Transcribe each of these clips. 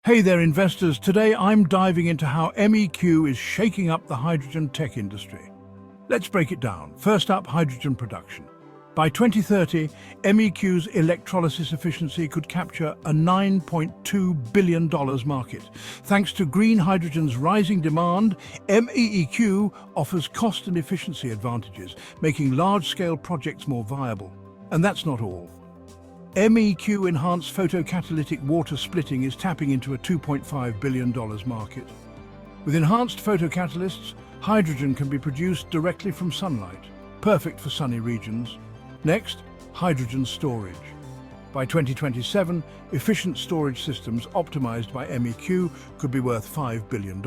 Hey there, investors. Today I'm diving into how MEQ is shaking up the hydrogen tech industry. Let's break it down. First up, hydrogen production. By 2030, MEQ's electrolysis efficiency could capture a $9.2 billion market. Thanks to green hydrogen's rising demand, MEQ offers cost and efficiency advantages, making large-scale projects more viable. And that's not all. MEQ enhanced photocatalytic water splitting is tapping into a $2.5 billion market. With enhanced photocatalysts, hydrogen can be produced directly from sunlight, perfect for sunny regions. Next, hydrogen storage. By 2027, efficient storage systems optimized by MEQ could be worth $5 billion.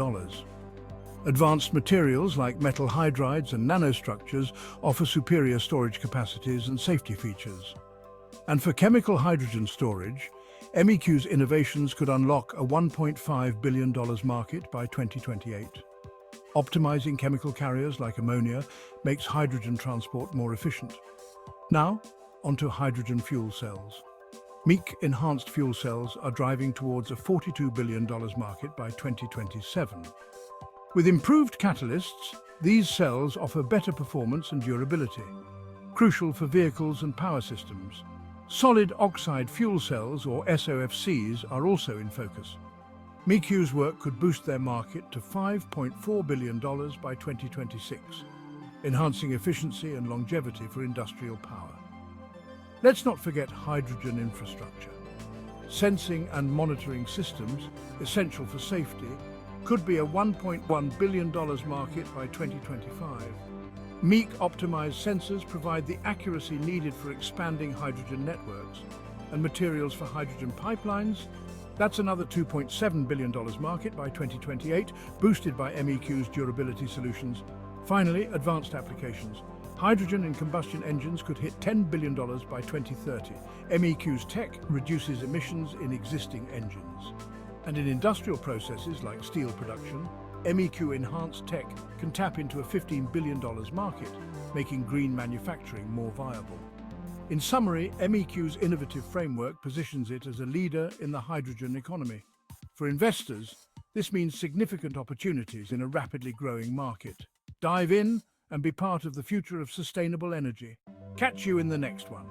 Advanced materials like metal hydrides and nanostructures offer superior storage capacities and safety features. And for chemical hydrogen storage, MEQ's innovations could unlock a $1.5 billion market by 2028. Optimizing chemical carriers like ammonia makes hydrogen transport more efficient. Now, onto hydrogen fuel cells. MEQ enhanced fuel cells are driving towards a $42 billion market by 2027. With improved catalysts, these cells offer better performance and durability, crucial for vehicles and power systems. Solid oxide fuel cells, or SOFCs, are also in focus. MEQ's work could boost their market to $5.4 billion by 2026, enhancing efficiency and longevity for industrial power. Let's not forget hydrogen infrastructure. Sensing and monitoring systems, essential for safety, could be a $1.1 billion market by 2025. MEQ-optimized sensors provide the accuracy needed for expanding hydrogen networks, and materials for hydrogen pipelines. That's another $2.7 billion market by 2028, boosted by MEQ's durability solutions. Finally, advanced applications. Hydrogen in combustion engines could hit $10 billion by 2030. MEQ's tech reduces emissions in existing engines. And in industrial processes like steel production, MEQ enhanced tech can tap into a $15 billion market, making green manufacturing more viable. In summary, MEQ's innovative framework positions it as a leader in the hydrogen economy. For investors, this means significant opportunities in a rapidly growing market. Dive in and be part of the future of sustainable energy. Catch you in the next one.